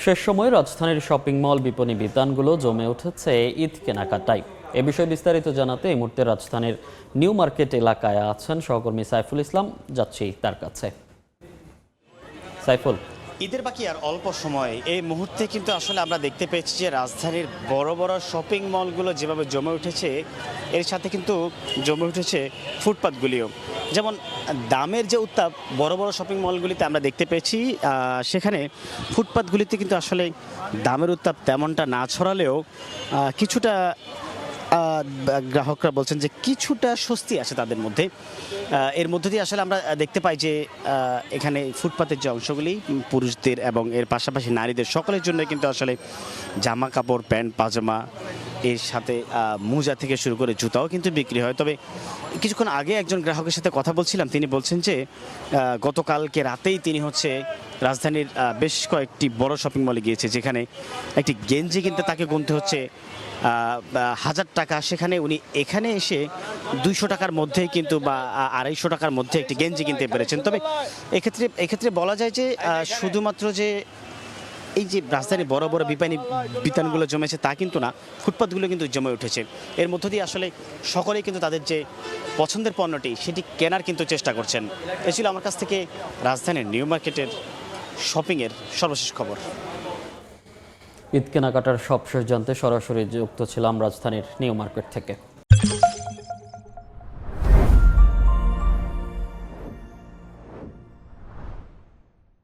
শেষ সময়ে রাজধানীর শপিং মল বিপণী বিতানগুলো জমে উঠেছে ঈদ কেনাকাটায়। এ বিষয়ে বিস্তারিত জানাতে এই মুহূর্তে রাজধানীর নিউ মার্কেট এলাকায় আছেন সহকর্মী সাইফুল ইসলাম। যাচ্ছি তার কাছে। সাইফুল, ঈদের বাকি আর অল্প সময়, এই মুহূর্তে কিন্তু আসলে আমরা দেখতে পেয়েছি যে রাজধানীর বড় বড় শপিং মলগুলো যেভাবে জমে উঠেছে, এর সাথে কিন্তু জমে উঠেছে ফুটপাতগুলিও। যেমন দামের যে উত্তাপ বড় বড় শপিং মলগুলিতে আমরা দেখতে পেয়েছি, সেখানে ফুটপাতগুলিতে কিন্তু আসলে দামের উত্তাপ তেমনটা না ছড়ালেও কিছুটা গ্রাহকরা বলছেন যে কিছুটা স্বস্তি আছে তাদের মধ্যে। এর মধ্য দিয়ে আসলে আমরা দেখতে পাই যে এখানে ফুটপাতের যে অংশগুলি পুরুষদের এবং এর পাশাপাশি নারীদের সকলের জন্য কিন্তু আসলে জামা কাপড়, প্যান্ট, পাজামা, এর সাথে মোজা থেকে শুরু করে জুতাও কিন্তু বিক্রি হয়। তবে কিছুক্ষণ আগে একজন গ্রাহকের সাথে কথা বলছিলাম, তিনি বলছেন যে গতকালকে রাতেই তিনি রাজধানীর বেশ কয়েকটি বড় শপিং মলে গিয়েছে, যেখানে একটি গেঞ্জি কিনতে তাকে গুনতে হচ্ছে 1000 টাকা। সেখানে উনি এখানে এসে 200 টাকার মধ্যেই কিন্তু বা 250 টাকার মধ্যে একটি গেঞ্জি কিনতে পেরেছেন। তবে এক্ষেত্রে বলা যায় যে শুধুমাত্র যে এই যে রাজধানী বড় বড় বিতানগুলো জমেছে তা কিন্তু না, ফুটপাতগুলো কিন্তু জমে উঠেছে। এর মধ্য দিয়ে আসলে সকলেই কিন্তু তাদের যে পছন্দের পণ্যটি সেটি কেনার কিন্তু চেষ্টা করছেন। এ ছিল আমার কাছ থেকে রাজধানীর নিউ মার্কেটের শপিংয়ের সর্বশেষ খবর। ঈদ কেনাকাটার সবশেষ জানতে সরাসরি যুক্ত ছিলাম রাজধানীর নিউ মার্কেট থেকে।